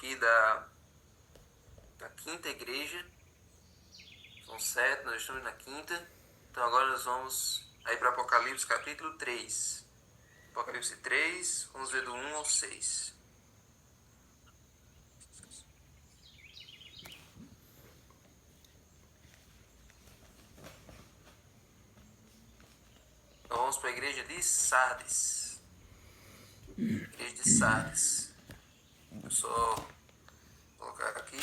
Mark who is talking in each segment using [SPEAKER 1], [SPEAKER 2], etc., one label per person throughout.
[SPEAKER 1] aqui da quinta igreja. São 7, nós estamos na quinta. Então agora nós vamos aí para Apocalipse capítulo 3. Apocalipse 3, vamos ver do 1 ao 6. Então vamos para a igreja de Sardes. Igreja de Sardes. Eu só colocar aqui.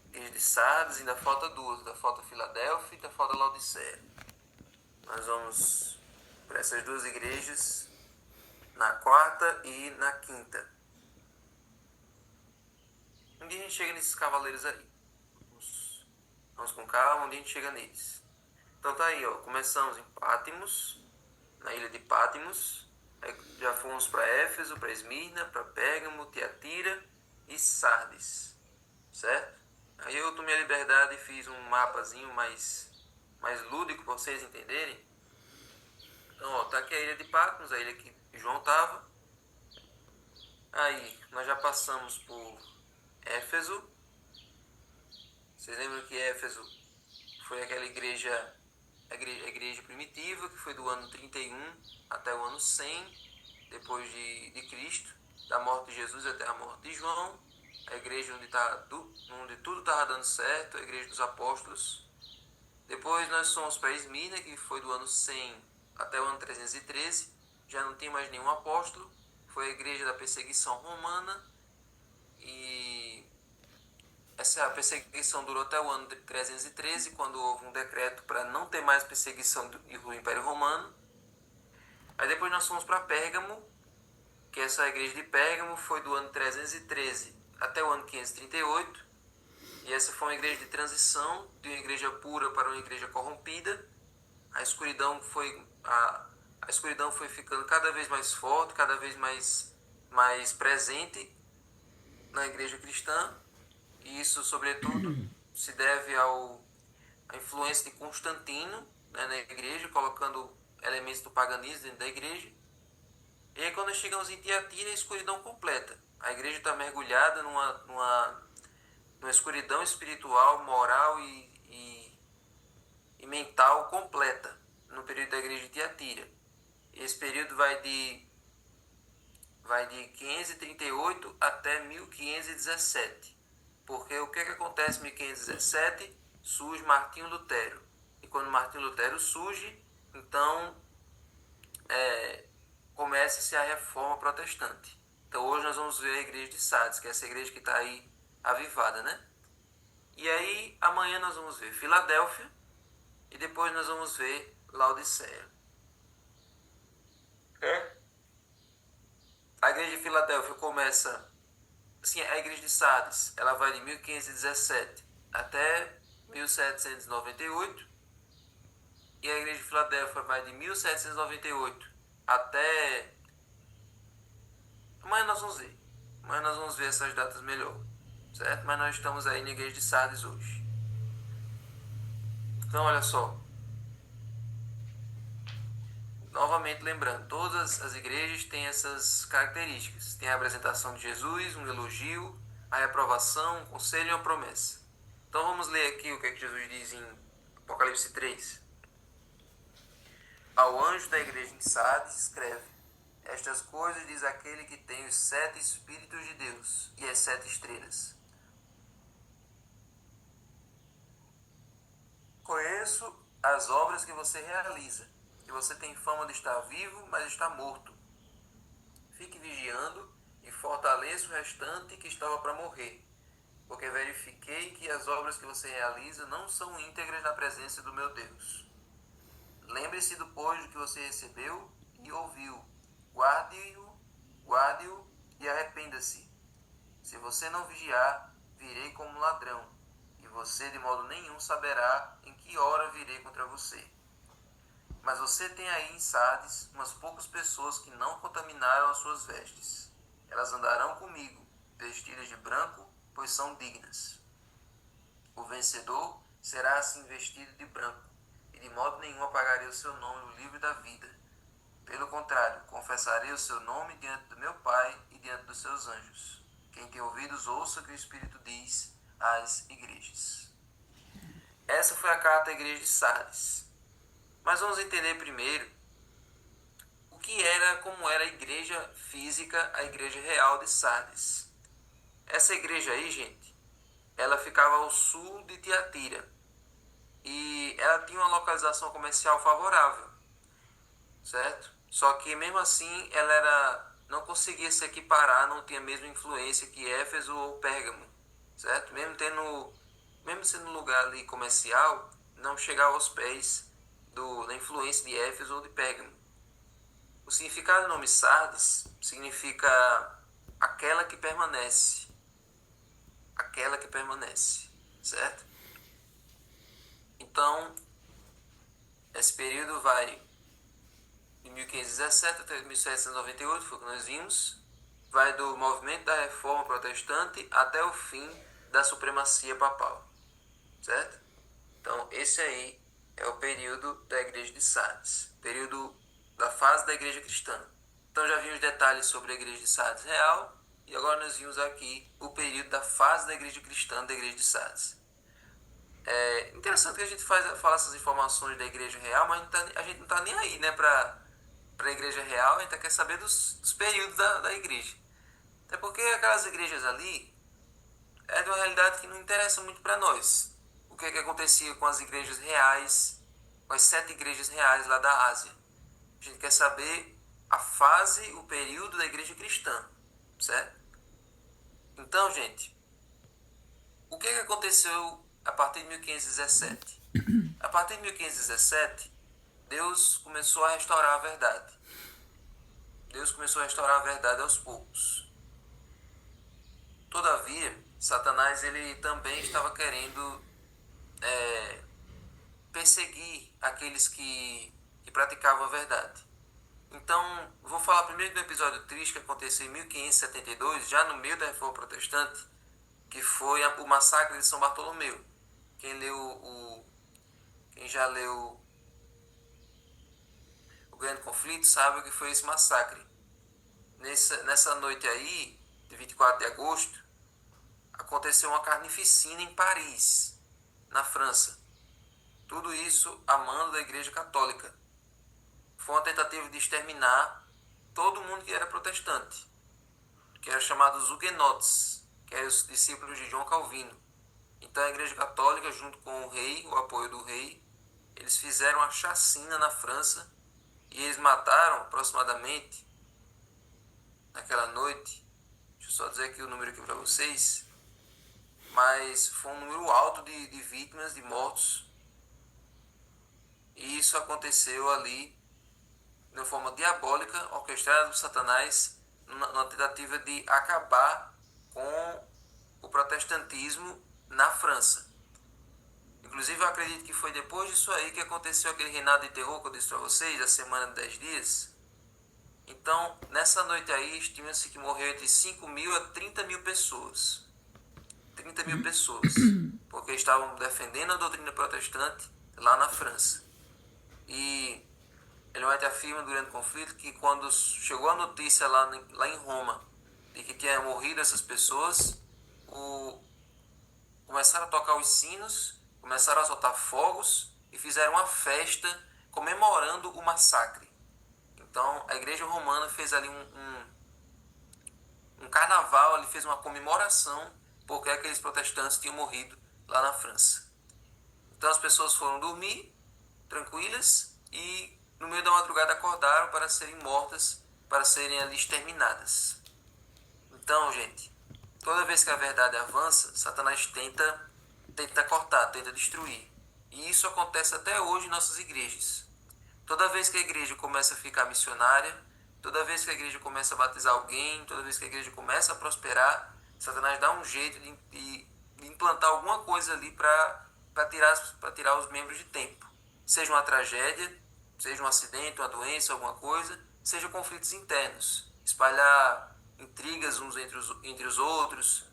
[SPEAKER 1] Igreja de Sardes, ainda falta duas. Ainda falta Filadélfia e ainda falta Laodiceia. Nós vamos para essas duas igrejas na quarta e na quinta. Um dia a gente chega nesses cavaleiros aí. Vamos com calma, um dia a gente chega neles. Então tá aí, ó. Começamos em Patmos, na ilha de Patmos. Aí já fomos para Éfeso, para Esmirna, para Pérgamo, Tiatira e Sardes. Certo? Aí eu tomei a liberdade e fiz um mapazinho mais lúdico para vocês entenderem. Então, ó, tá aqui a ilha de Patmos, a ilha que João tava. Aí, nós já passamos por Éfeso. Vocês lembram que Éfeso foi aquela igreja, a igreja primitiva, que foi do ano 31 até o ano 100, depois de Cristo, da morte de Jesus até a morte de João. A igreja onde tudo estava dando certo, a igreja dos apóstolos. Depois nós fomos para Esmirna, que foi do ano 100 até o ano 313, já não tem mais nenhum apóstolo. Foi a igreja da perseguição romana, e essa perseguição durou até o ano 313, quando houve um decreto para não ter mais perseguição do Império Romano. Aí depois nós fomos para Pérgamo, que essa igreja de Pérgamo foi do ano 313 até o ano 538, e essa foi uma igreja de transição, de uma igreja pura para uma igreja corrompida. A escuridão foi ficando cada vez mais forte, cada vez mais presente na igreja cristã, e isso, sobretudo, se deve à influência de Constantino, né, na igreja, colocando elementos do paganismo dentro da igreja. E aí, quando nós chegamos em Tiatira, a escuridão completa. A igreja está mergulhada numa escuridão espiritual, moral e mental completa, no período da igreja de Tiatira. Esse período vai de 538 até 1517. Porque o que acontece em 1517? Surge Martinho Lutero. E quando Martinho Lutero surge, então começa-se a reforma protestante. Então hoje nós vamos ver a igreja de Sardes, que é essa igreja que está aí avivada, né? E aí amanhã nós vamos ver Filadélfia e depois nós vamos ver Laodiceia. A igreja de Filadélfia começa, assim, a igreja de Sardes, ela vai de 1517 até 1798, e a igreja de Filadélfia vai de 1798 até... Amanhã nós vamos ver essas datas melhor, certo? Mas nós estamos aí na igreja de Sardes hoje. Então olha só, novamente lembrando, todas as igrejas têm essas características. Tem a apresentação de Jesus, um elogio, a reprovação, um conselho e uma promessa. Então vamos ler aqui o que Jesus diz em Apocalipse 3. Ao anjo da igreja em Sardes escreve: estas coisas diz aquele que tem os 7 Espíritos de Deus e as 7 estrelas. Conheço as obras que você realiza, que você tem fama de estar vivo, mas está morto. Fique vigiando e fortaleça o restante que estava para morrer, porque verifiquei que as obras que você realiza não são íntegras na presença do meu Deus. Lembre-se do pojo que você recebeu e ouviu. Guarde-o e arrependa-se. Se você não vigiar, virei como ladrão, e você de modo nenhum saberá em que hora virei contra você. Mas você tem aí em Sardes umas poucas pessoas que não contaminaram as suas vestes. Elas andarão comigo, vestidas de branco, pois são dignas. O vencedor será assim vestido de branco, e de modo nenhum apagarei o seu nome no livro da vida. Pelo contrário, confessarei o seu nome diante do meu Pai e diante do os seus anjos. Quem tem ouvidos, ouça o que o Espírito diz às igrejas. Essa foi a carta à igreja de Sardes. Mas vamos entender primeiro como era a igreja física, a igreja real de Sardes. Essa igreja aí, gente, ela ficava ao sul de Tiatira e ela tinha uma localização comercial favorável, certo? Só que mesmo assim não conseguia se equiparar, não tinha a mesma influência que Éfeso ou Pérgamo, certo? Mesmo sendo um lugar ali comercial, não chegava aos pés da influência de Éfeso ou de Pérgamo. O significado do nome Sardes significa aquela que permanece, certo? Então, esse período vai de 1517 até 1798, foi o que nós vimos, vai do movimento da Reforma Protestante até o fim da supremacia papal, certo? Então, esse aí é o período da Igreja de Sardes, período da fase da Igreja Cristã. Então, já vimos detalhes sobre a Igreja de Sardes real, e agora nós vimos aqui o período da fase da Igreja Cristã da Igreja de Sardes. É interessante que a gente fala essas informações da Igreja Real, mas a gente não está nem aí, né, para a Igreja Real. A gente quer saber dos períodos da Igreja. Até porque aquelas igrejas ali é de uma realidade que não interessa muito para nós. O que acontecia com as igrejas reais, com as 7 igrejas reais lá da Ásia. A gente quer saber a fase, o período da Igreja Cristã, certo? Então, gente, o que aconteceu a partir de 1517? A partir de 1517, Deus começou a restaurar a verdade. Deus começou a restaurar a verdade aos poucos. Todavia, Satanás ele também estava querendo perseguir aqueles que praticavam a verdade. Então, vou falar primeiro do episódio triste que aconteceu em 1572, já no meio da Reforma Protestante, que foi o massacre de São Bartolomeu. Quem já leu o Grande Conflito sabe o que foi esse massacre. Nessa noite aí, de 24 de agosto, aconteceu uma carnificina em Paris, na França. Tudo isso a mando da Igreja Católica. Foi uma tentativa de exterminar todo mundo que era protestante, que era chamado Huguenots, que eram os discípulos de João Calvino. Então a Igreja Católica, junto com o rei, o apoio do rei, eles fizeram uma chacina na França e eles mataram aproximadamente, naquela noite, deixa eu só dizer aqui o número aqui para vocês, mas foi um número alto de vítimas, de mortos. E isso aconteceu ali de uma forma diabólica, orquestrada por Satanás, numa tentativa de acabar com o protestantismo na França. Inclusive, eu acredito que foi depois disso aí que aconteceu aquele reinado de terror que eu disse para vocês, a semana de 10 dias. Então, nessa noite aí, estima-se que morreu entre 5 mil a 30 mil pessoas. 30 mil pessoas, porque estavam defendendo a doutrina protestante lá na França. E Ellen White afirma durante o conflito que quando chegou a notícia lá em Roma de que tinha morrido essas pessoas, começaram a tocar os sinos, começaram a soltar fogos e fizeram uma festa comemorando o massacre. Então a Igreja Romana fez ali um carnaval, ali fez uma comemoração porque aqueles protestantes tinham morrido lá na França. Então as pessoas foram dormir tranquilas e no meio da madrugada acordaram para serem mortas, para serem ali exterminadas. Então, gente, toda vez que a verdade avança, Satanás tenta cortar, tenta destruir. E isso acontece até hoje em nossas igrejas. Toda vez que a igreja começa a ficar missionária, toda vez que a igreja começa a batizar alguém, toda vez que a igreja começa a prosperar, Satanás dá um jeito de implantar alguma coisa ali para tirar os membros de tempo. Seja uma tragédia, seja um acidente, uma doença, alguma coisa, seja conflitos internos. Espalhar intrigas uns entre os outros.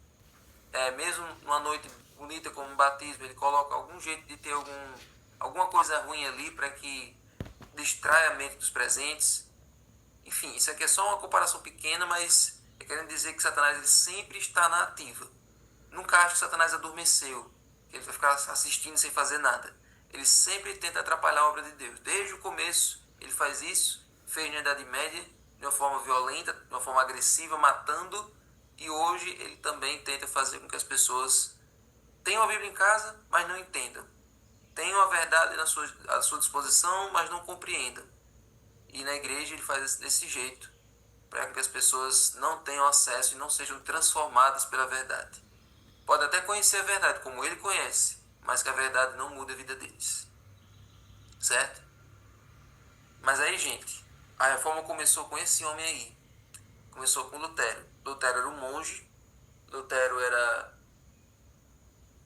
[SPEAKER 1] Mesmo numa noite bonita como um batismo, ele coloca algum jeito de ter alguma coisa ruim ali para que distraia a mente dos presentes. Enfim, isso aqui é só uma comparação pequena, mas querendo dizer que Satanás ele sempre está na ativa. Nunca acho que Satanás adormeceu, que ele vai ficar assistindo sem fazer nada. Ele sempre tenta atrapalhar a obra de Deus. Desde o começo ele faz isso, fez na Idade Média, de uma forma violenta, de uma forma agressiva, matando, e hoje ele também tenta fazer com que as pessoas tenham a Bíblia em casa, mas não entendam. Tenham a verdade à sua disposição, mas não compreendam. E na igreja ele faz desse jeito, para que as pessoas não tenham acesso e não sejam transformadas pela verdade. Pode até conhecer a verdade como ele conhece, mas que a verdade não muda a vida deles. Certo? Mas aí, gente, a reforma começou com esse homem aí. Começou com Lutero. Lutero era um monge. Lutero era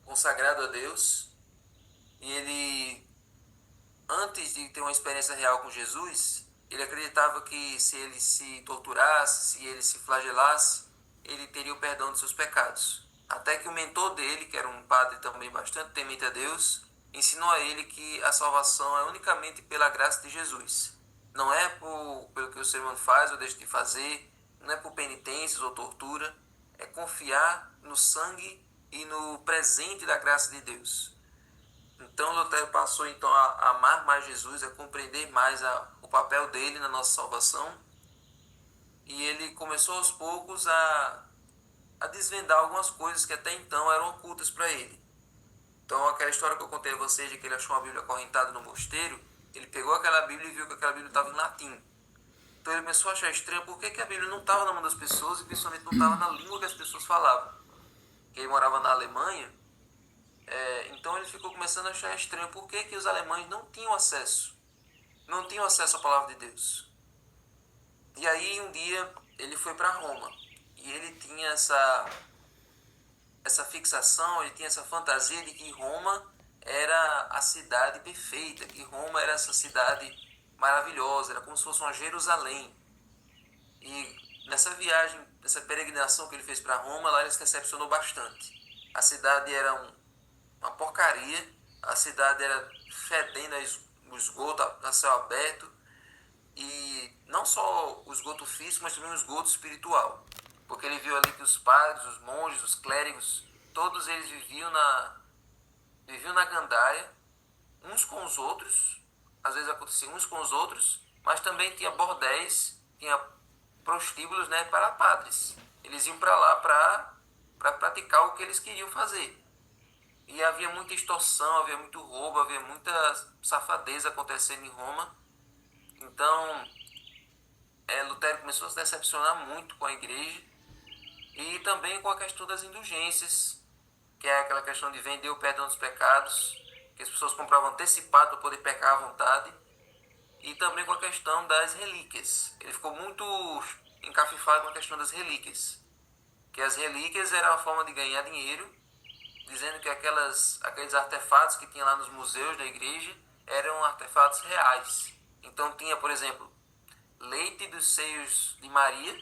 [SPEAKER 1] consagrado a Deus. E ele, antes de ter uma experiência real com Jesus, ele acreditava que se ele se torturasse, se ele se flagelasse, ele teria o perdão dos seus pecados. Até que o mentor dele, que era um padre também bastante temente a Deus, ensinou a ele que a salvação é unicamente pela graça de Jesus. Não é pelo que o ser humano faz ou deixa de fazer, não é por penitências ou tortura, é confiar no sangue e no presente da graça de Deus. Então Lutero passou então a amar mais Jesus, a compreender mais o papel dele na nossa salvação, e ele começou aos poucos a desvendar algumas coisas que até então eram ocultas para ele. Então aquela história que eu contei a vocês de que ele achou uma Bíblia acorrentada no mosteiro, ele pegou aquela Bíblia e viu que aquela Bíblia estava em latim. Então ele começou a achar estranho por que a Bíblia não estava na mão das pessoas e principalmente não estava na língua que as pessoas falavam. Que ele morava na Alemanha, então ele ficou começando a achar estranho por que os alemães não tinham acesso à palavra de Deus. E aí um dia ele foi para Roma e ele tinha essa fixação, ele tinha essa fantasia de que Roma era a cidade perfeita, que Roma era essa cidade maravilhosa, era como se fosse uma Jerusalém. E nessa viagem, nessa peregrinação que ele fez para Roma, lá ele se decepcionou bastante. A cidade era uma porcaria, a cidade era fedendo o esgoto a céu aberto, e não só o esgoto físico, mas também o esgoto espiritual. Porque ele viu ali que os padres, os monges, os clérigos, todos eles viviam na gandaia, uns com os outros, às vezes acontecia uns com os outros, mas também tinha bordéis, tinha prostíbulos, né, para padres. Eles iam para lá para praticar o que eles queriam fazer. E havia muita extorsão, havia muito roubo, havia muita safadeza acontecendo em Roma. Então, Lutero começou a se decepcionar muito com a igreja e também com a questão das indulgências, que é aquela questão de vender o perdão dos pecados, que as pessoas compravam antecipado para poder pecar à vontade, e também com a questão das relíquias. Ele ficou muito encafifado com a questão das relíquias, que as relíquias eram uma forma de ganhar dinheiro, dizendo que aqueles artefatos que tinha lá nos museus da igreja eram artefatos reais. Então tinha, por exemplo, leite dos seios de Maria,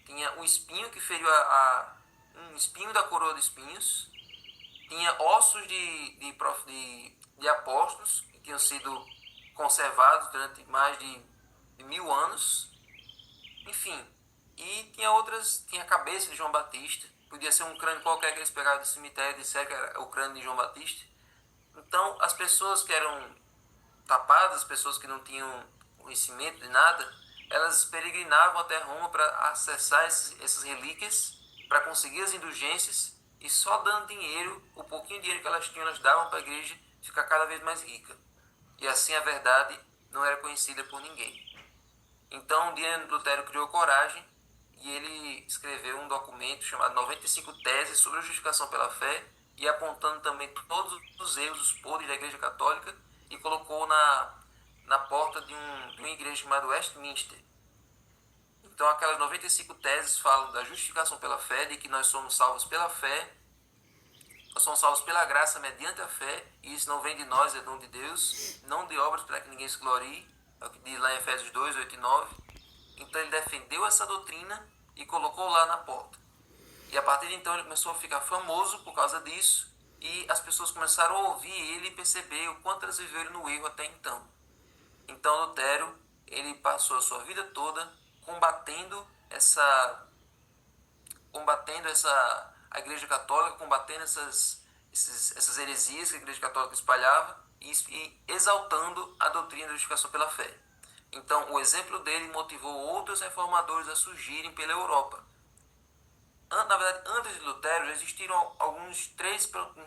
[SPEAKER 1] tinha um espinho que feriu um espinho da coroa de espinhos, tinha ossos de apóstolos que tinham sido conservados durante mais de 1000 anos, enfim. E tinha a cabeça de João Batista, podia ser um crânio qualquer que eles pegaram do cemitério e disseram que era o crânio de João Batista. Então as pessoas que eram tapadas, as pessoas que não tinham conhecimento de nada, elas peregrinavam até Roma para acessar essas relíquias, para conseguir as indulgências, e só dando dinheiro, o pouquinho de dinheiro que elas tinham, elas davam para a igreja ficar cada vez mais rica. E assim a verdade não era conhecida por ninguém. Então um dia Lutero criou coragem e ele escreveu um documento chamado 95 Teses sobre a justificação pela fé, e apontando também todos os erros, os podres da igreja católica, e colocou na porta de uma igreja chamada Westminster. Então aquelas 95 teses falam da justificação pela fé, de que nós somos salvos pela fé, nós somos salvos pela graça mediante a fé, e isso não vem de nós, é dom de Deus, não de obras para que ninguém se glorie, é o que diz lá em Efésios 2, 8 e 9. Então ele defendeu essa doutrina e colocou lá na porta. E a partir de então ele começou a ficar famoso por causa disso, e as pessoas começaram a ouvir ele e perceber o quanto elas viveram no erro até então. Então Lutero, ele passou a sua vida toda combatendo essa combatendo a Igreja Católica, combatendo essas heresias que a Igreja Católica espalhava e exaltando a doutrina da justificação pela fé. Então, o exemplo dele motivou outros reformadores a surgirem pela Europa. Na verdade, antes de Lutero, já existiram uns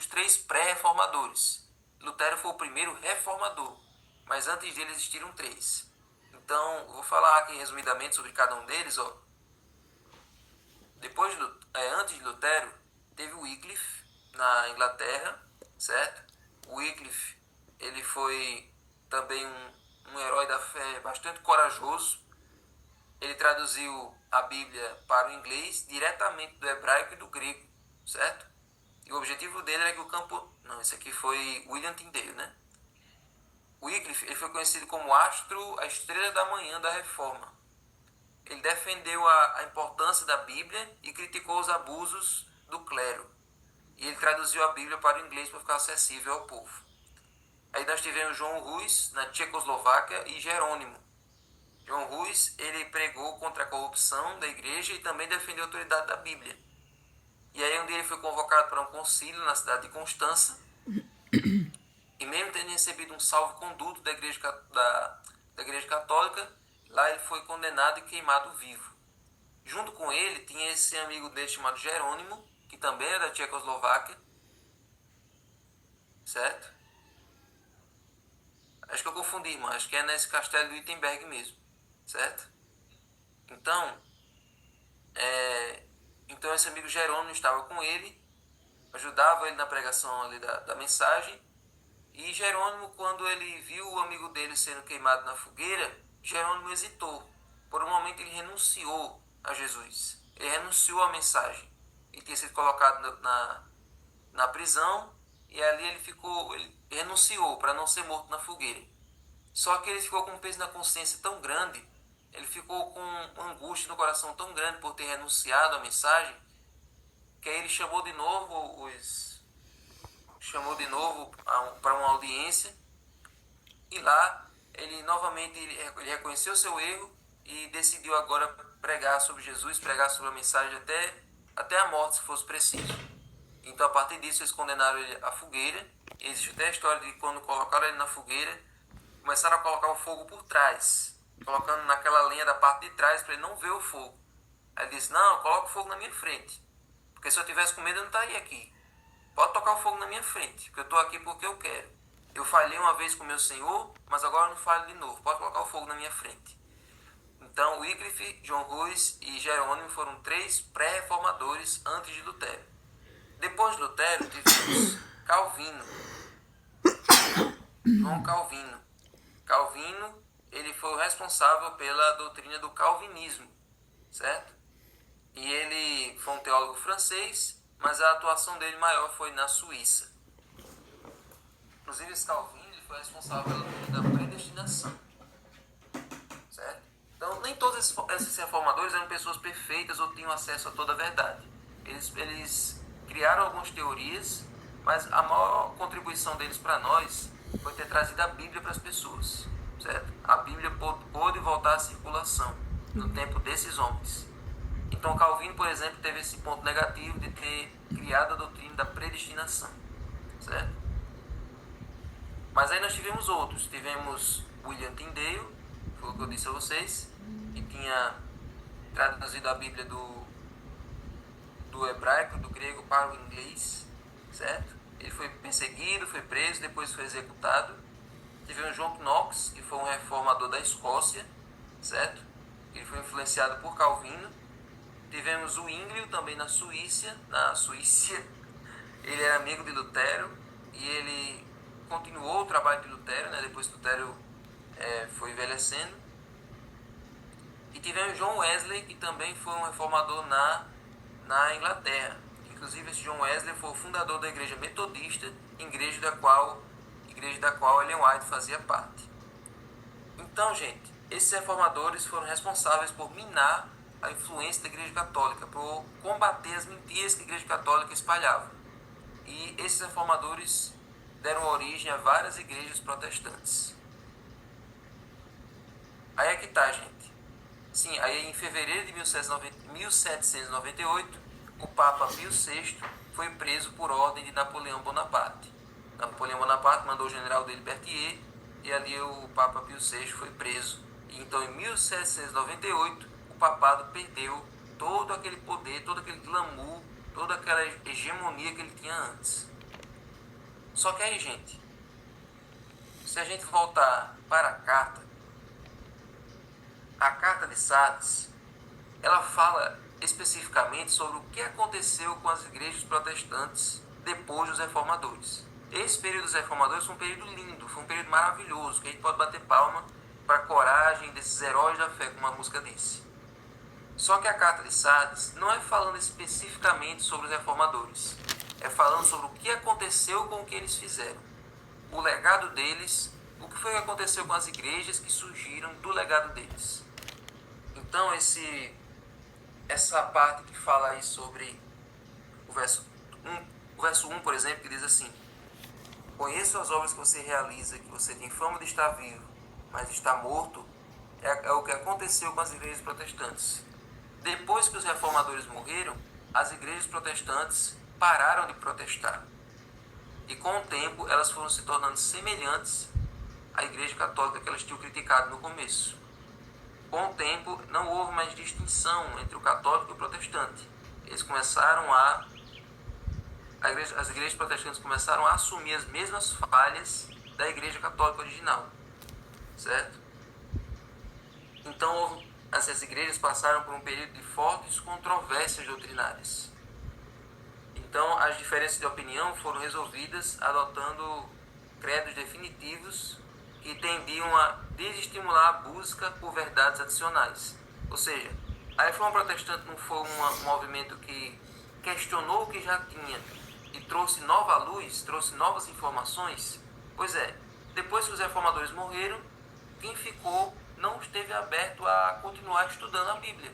[SPEAKER 1] três pré-reformadores. Lutero foi o primeiro reformador, mas antes dele existiram 3. Então, eu vou falar aqui resumidamente sobre cada um deles. Antes de Lutero, teve Wycliffe na Inglaterra, certo? Wycliffe, ele foi também um herói da fé bastante corajoso. Ele traduziu a Bíblia para o inglês diretamente do hebraico e do grego, certo? E o objetivo dele era que o campo... Não, esse aqui foi William Tyndale, né? Wycliffe, ele foi conhecido como a estrela da manhã da Reforma. Ele defendeu a importância da Bíblia e criticou os abusos do clero. E ele traduziu a Bíblia para o inglês para ficar acessível ao povo. Aí nós tivemos João Rus na Tchecoslováquia e Jerônimo. João Rus, ele pregou contra a corrupção da igreja e também defendeu a autoridade da Bíblia. E aí um dia ele foi convocado para um concílio na cidade de Constança. E mesmo tendo recebido um salvo-conduto da igreja católica, lá ele foi condenado e queimado vivo. Junto com ele tinha esse amigo dele chamado Jerônimo, que também era da Tchecoslováquia, certo? Acho que eu confundi, irmão. Acho que é nesse castelo de Wittenberg mesmo, certo? Então esse amigo Jerônimo estava com ele, ajudava ele na pregação ali da mensagem. E Jerônimo, quando ele viu o amigo dele sendo queimado na fogueira, Jerônimo hesitou. Por um momento ele renunciou a Jesus. Ele renunciou à mensagem. Ele tinha sido colocado na prisão e ali ele renunciou para não ser morto na fogueira. Só que ele ficou com um peso na consciência tão grande, ele ficou com uma angústia no coração tão grande por ter renunciado à mensagem, que aí ele chamou de novo para uma audiência, e lá ele novamente ele reconheceu seu erro e decidiu agora pregar sobre Jesus, pregar sobre a mensagem até a morte, se fosse preciso. Então, a partir disso, eles condenaram ele à fogueira. Existe até a história de quando colocaram ele na fogueira, começaram a colocar o fogo por trás, colocando naquela lenha da parte de trás para ele não ver o fogo. Aí ele disse: não, coloca o fogo na minha frente, porque se eu tivesse com medo eu não estaria aqui. Pode tocar o fogo na minha frente, porque eu estou aqui porque eu quero. Eu falhei uma vez com o meu Senhor, mas agora eu não falho de novo. Pode colocar o fogo na minha frente. Então, Wycliffe, João Rus e Jerônimo foram 3 pré-reformadores antes de Lutero. Depois de Lutero, tivemos Calvino. João Calvino. Calvino, ele foi o responsável pela doutrina do calvinismo, certo? E ele foi um teólogo francês, mas a atuação dele maior foi na Suíça. Inclusive, esse Calvino ele foi responsável pela doutrina da predestinação, certo? Então, nem todos esses reformadores eram pessoas perfeitas ou tinham acesso a toda a verdade. Eles criaram algumas teorias, mas a maior contribuição deles para nós foi ter trazido a Bíblia para as pessoas, certo? A Bíblia pôde voltar à circulação no tempo desses homens. Então, Calvino, por exemplo, teve esse ponto negativo de ter criado a doutrina da predestinação, certo? Mas aí nós tivemos outros. Tivemos William Tyndale, foi o que eu disse a vocês, que tinha traduzido a Bíblia do hebraico, do grego para o inglês, certo? Ele foi perseguido, foi preso, depois foi executado. Tivemos John Knox, que foi um reformador da Escócia, certo? Ele foi influenciado por Calvino. Tivemos o Zwinglio, também na Suíça. Ele era amigo de Lutero e ele continuou o trabalho de Lutero, né? Depois que Lutero foi envelhecendo. E tivemos John Wesley, que também foi um reformador na Inglaterra. Inclusive, esse John Wesley foi o fundador da Igreja Metodista, igreja da qual Ellen White fazia parte. Então, gente, esses reformadores foram responsáveis por minar a influência da Igreja Católica, por combater as mentiras que a Igreja Católica espalhava. E esses reformadores deram origem a várias igrejas protestantes. Aí é que tá, gente. Sim, aí em fevereiro de 1798, o Papa Pio VI foi preso por ordem de Napoleão Bonaparte. Napoleão Bonaparte mandou o general dele Berthier e ali o Papa Pio VI foi preso. E então em 1798 o papado perdeu todo aquele poder, todo aquele glamour, toda aquela hegemonia que ele tinha antes. Só que aí, gente, se a gente voltar para a carta de Sardes, ela fala especificamente sobre o que aconteceu com as igrejas protestantes depois dos reformadores. Esse período dos reformadores foi um período lindo, foi um período maravilhoso, que a gente pode bater palma para a coragem desses heróis da fé, como a música disse. Só que a carta de Sardes não é falando especificamente sobre os reformadores, é falando sobre o que aconteceu com o que eles fizeram, o legado deles, o que foi que aconteceu com as igrejas que surgiram do legado deles. Então essa parte que fala aí sobre o verso 1, por exemplo, que diz assim: conheço as obras que você realiza, que você tem fama de estar vivo, mas está morto, é o que aconteceu com as igrejas protestantes. Depois que os reformadores morreram, as igrejas protestantes pararam de protestar. E com o tempo, elas foram se tornando semelhantes à igreja católica que elas tinham criticado no começo. Com o tempo, não houve mais distinção entre o católico e o protestante. Eles começaram as igrejas protestantes começaram a assumir as mesmas falhas da igreja católica original, certo? Então, essas igrejas passaram por um período de fortes controvérsias doutrinárias. Então, as diferenças de opinião foram resolvidas adotando credos definitivos que tendiam a desestimular a busca por verdades adicionais. Ou seja, a reforma protestante não foi um movimento que questionou o que já tinha e trouxe nova luz, trouxe novas informações. Pois é, depois que os reformadores morreram, quem ficou não esteve aberto a continuar estudando a Bíblia.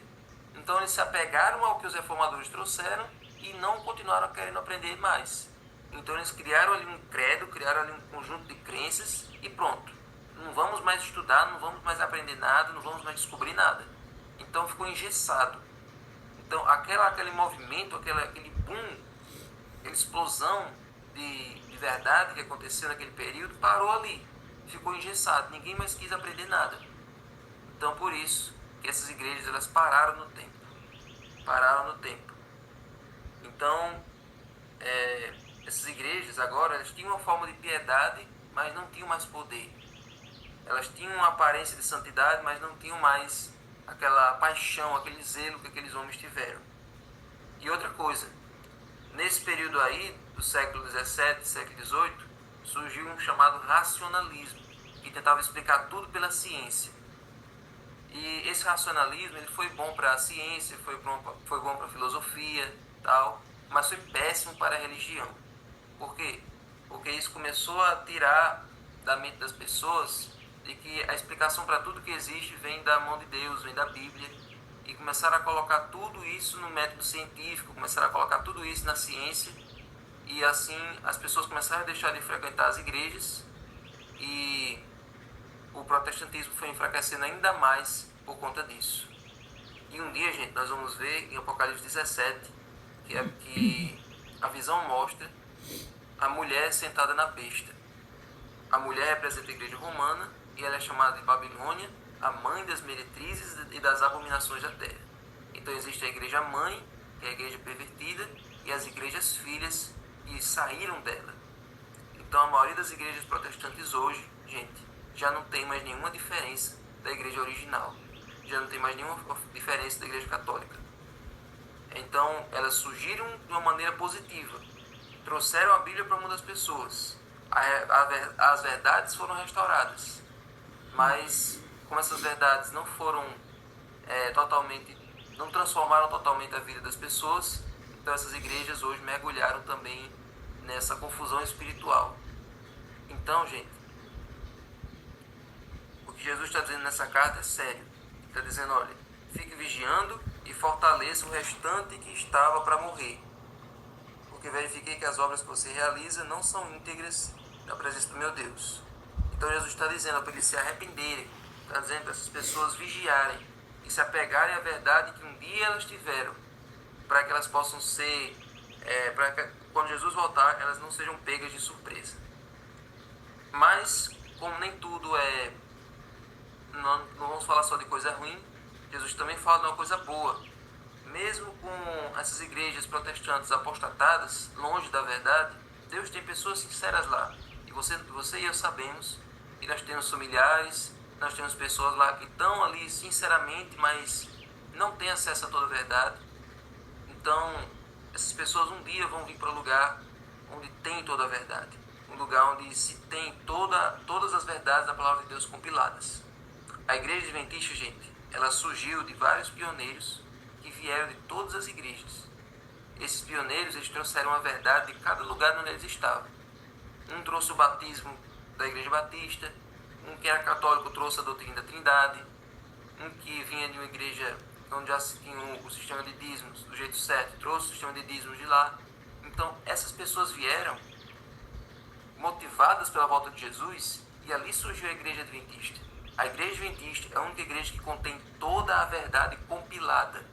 [SPEAKER 1] Então eles se apegaram ao que os reformadores trouxeram e não continuaram querendo aprender mais. Então eles criaram ali um credo, criaram ali um conjunto de crenças e pronto. Não vamos mais estudar, não vamos mais aprender nada, não vamos mais descobrir nada. Então ficou engessado. Então aquele movimento, aquele boom, aquela explosão de verdade que aconteceu naquele período parou ali. Ficou engessado, ninguém mais quis aprender nada. Então por isso que essas igrejas elas pararam no tempo. Então essas igrejas agora elas tinham uma forma de piedade, mas não tinham mais poder. Elas tinham uma aparência de santidade, mas não tinham mais aquela paixão, aquele zelo que aqueles homens tiveram. E outra coisa, nesse período aí, do século XVII, século XVIII, surgiu um chamado racionalismo, que tentava explicar tudo pela ciência. E esse racionalismo ele foi bom para a ciência, foi bom para a filosofia, tal, mas foi péssimo para a religião. Por quê? Porque isso começou a tirar da mente das pessoas de que a explicação para tudo que existe vem da mão de Deus, vem da Bíblia, e começaram a colocar tudo isso no método científico, começaram a colocar tudo isso na ciência, e assim as pessoas começaram a deixar de frequentar as igrejas, e o protestantismo foi enfraquecendo ainda mais por conta disso. E um dia, gente, nós vamos ver em Apocalipse 17, que a visão mostra a mulher sentada na besta. A mulher representa a igreja romana, e ela é chamada de Babilônia, a mãe das meretrizes e das abominações da terra. Então existe a igreja mãe, que é a igreja pervertida, e as igrejas filhas, que saíram dela. Então a maioria das igrejas protestantes hoje, gente, já não tem mais nenhuma diferença da igreja original. Já não tem mais nenhuma diferença da igreja católica. Então elas surgiram de uma maneira positiva. Trouxeram a Bíblia para o mundo das pessoas. As verdades foram restauradas. Mas como essas verdades não foram não transformaram totalmente a vida das pessoas, então essas igrejas hoje mergulharam também nessa confusão espiritual. Então, gente, o que Jesus está dizendo nessa carta é sério. Ele está dizendo, olha, fique vigiando e fortaleça o restante que estava para morrer, porque verifiquei que as obras que você realiza não são íntegras na presença do meu Deus. Então Jesus está dizendo para eles se arrependerem, está dizendo para essas pessoas vigiarem e se apegarem à verdade que um dia elas tiveram, para que elas possam ser, para que quando Jesus voltar, elas não sejam pegas de surpresa. Mas, como nem tudo não vamos falar só de coisa ruim, Jesus também fala de uma coisa boa. Mesmo com essas igrejas protestantes apostatadas, longe da verdade, Deus tem pessoas sinceras lá. E você e eu sabemos que nós temos familiares, nós temos pessoas lá que estão ali sinceramente, mas não têm acesso a toda a verdade. Então, essas pessoas um dia vão vir para o lugar onde tem toda a verdade. Um lugar onde se tem todas as verdades da palavra de Deus compiladas. A igreja adventista, gente, ela surgiu de vários pioneiros que vieram de todas as igrejas. Esses pioneiros, eles trouxeram a verdade de cada lugar onde eles estavam. Um trouxe o batismo da igreja batista, um que era católico trouxe a doutrina da Trindade, um que vinha de uma igreja onde já se tinha o sistema de dízimos do jeito certo, trouxe o sistema de dízimos de lá. Então, essas pessoas vieram motivadas pela volta de Jesus e ali surgiu a igreja adventista. A igreja adventista é a única igreja que contém toda a verdade compilada.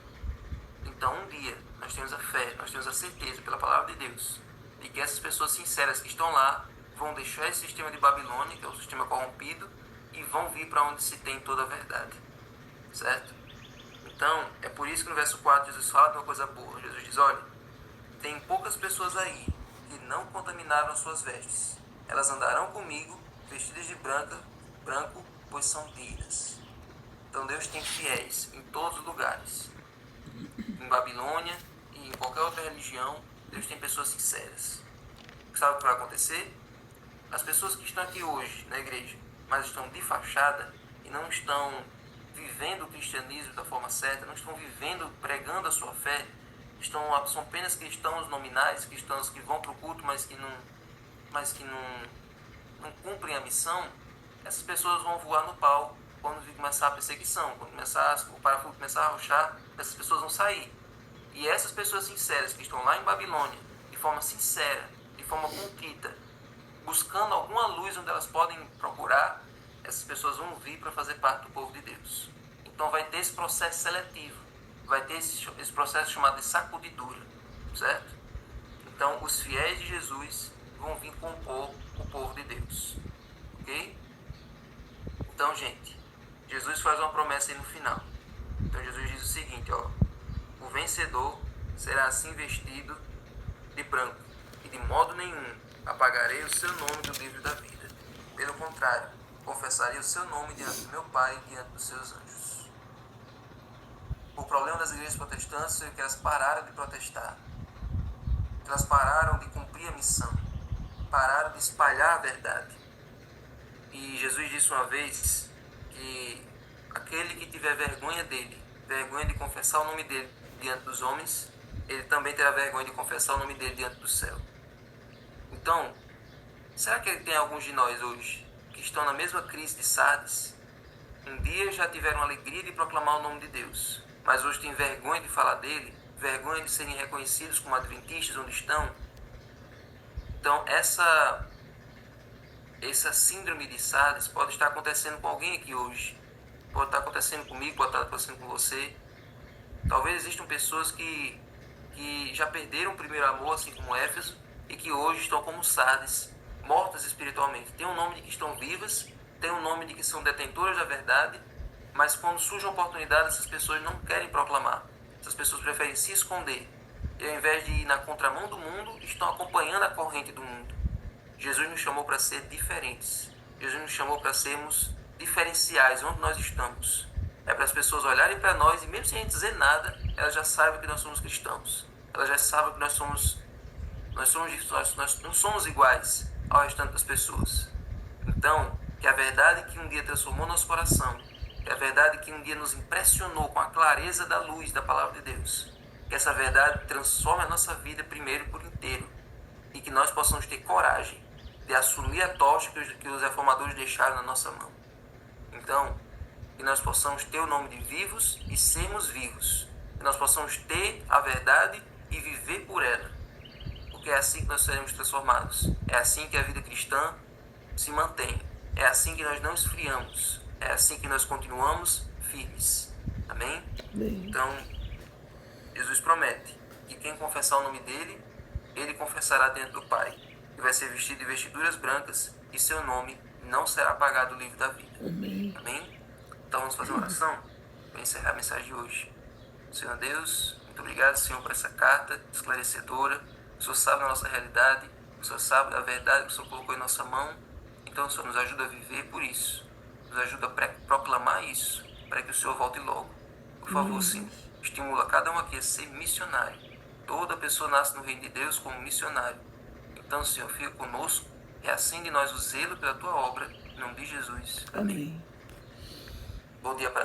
[SPEAKER 1] Então, um dia, nós temos a fé, nós temos a certeza pela palavra de Deus de que essas pessoas sinceras que estão lá vão deixar esse sistema de Babilônia, que é o sistema corrompido, e vão vir para onde se tem toda a verdade. Certo? Então, é por isso que no verso 4 Jesus fala de uma coisa boa. Jesus diz, olha, tem poucas pessoas aí que não contaminaram suas vestes. Elas andarão comigo, vestidas de branco, pois são dignas. Então Deus tem fiéis em todos os lugares. Em Babilônia e em qualquer outra religião, Deus tem pessoas sinceras. Sabe o que vai acontecer? As pessoas que estão aqui hoje na igreja, mas estão de fachada e não estão vivendo o cristianismo da forma certa, não estão vivendo, pregando a sua fé, são apenas cristãos nominais, cristãos que vão para o culto, mas que não cumprem a missão. Essas pessoas vão voar no pau quando começar a perseguição, quando o parafuso começar a arrochar, essas pessoas vão sair. E essas pessoas sinceras que estão lá em Babilônia, de forma sincera, de forma contrita, buscando alguma luz onde elas podem procurar, essas pessoas vão vir para fazer parte do povo de Deus. Então vai ter esse processo seletivo, vai ter esse processo chamado de sacudidura, certo? Então os fiéis de Jesus vão vir compor o povo de Deus, ok? Então, gente, Jesus faz uma promessa aí no final. Então Jesus diz o seguinte, ó, o vencedor será assim vestido de branco, e de modo nenhum apagarei o seu nome do livro da vida. Pelo contrário, confessarei o seu nome diante do meu Pai e diante dos seus anjos. O problema das igrejas protestantes é que elas pararam de protestar. Elas pararam de cumprir a missão. Pararam de espalhar a verdade. E Jesus disse uma vez que aquele que tiver vergonha dele, vergonha de confessar o nome dele diante dos homens, ele também terá vergonha de confessar o nome dele diante do céu. Então, será que tem alguns de nós hoje que estão na mesma crise de Sardes? Um dia já tiveram a alegria de proclamar o nome de Deus, mas hoje têm vergonha de falar dele, vergonha de serem reconhecidos como adventistas onde estão? Então, essa síndrome de Sardes pode estar acontecendo com alguém aqui hoje. Pode estar acontecendo comigo, pode estar acontecendo com você. Talvez existam pessoas que já perderam o primeiro amor, assim como Éfeso, e que hoje estão como Sardes, mortas espiritualmente. Tem um nome de que estão vivas, tem um nome de que são detentoras da verdade, mas quando surge uma oportunidade, essas pessoas não querem proclamar. Essas pessoas preferem se esconder. E ao invés de ir na contramão do mundo, estão acompanhando a corrente do mundo. Jesus nos chamou para ser diferentes. Jesus nos chamou para sermos diferenciais onde nós estamos. É para as pessoas olharem para nós e mesmo sem a gente dizer nada, elas já sabem que nós somos cristãos. Elas já sabem que nós não somos iguais ao restante das pessoas. Então, que a verdade que um dia transformou nosso coração, que a verdade que um dia nos impressionou com a clareza da luz da palavra de Deus, que essa verdade transforme a nossa vida primeiro por inteiro e que nós possamos ter coragem de assumir a tocha que os reformadores deixaram na nossa mão. Então, que nós possamos ter o nome de vivos e sermos vivos. Que nós possamos ter a verdade e viver por ela. Porque é assim que nós seremos transformados. É assim que a vida cristã se mantém. É assim que nós não esfriamos. É assim que nós continuamos firmes. Amém?
[SPEAKER 2] Bem.
[SPEAKER 1] Então, Jesus promete que quem confessar o nome dele, ele confessará diante do Pai, e vai ser vestido de vestiduras brancas, e seu nome não será apagado do livro da vida.
[SPEAKER 2] Amém.
[SPEAKER 1] Amém? Então vamos fazer uma oração para encerrar a mensagem de hoje. Senhor Deus, muito obrigado, Senhor, por essa carta esclarecedora. O Senhor sabe da nossa realidade, o Senhor sabe da verdade que o Senhor colocou em nossa mão. Então o Senhor nos ajuda a viver por isso. Nos ajuda a proclamar isso, para que o Senhor volte logo. Por favor, Senhor, estimula cada um aqui a ser missionário. Toda pessoa nasce no reino de Deus como missionário. Então, Senhor, fica conosco e acende em nós o zelo pela tua obra. Em nome de Jesus. Amém. Bom dia para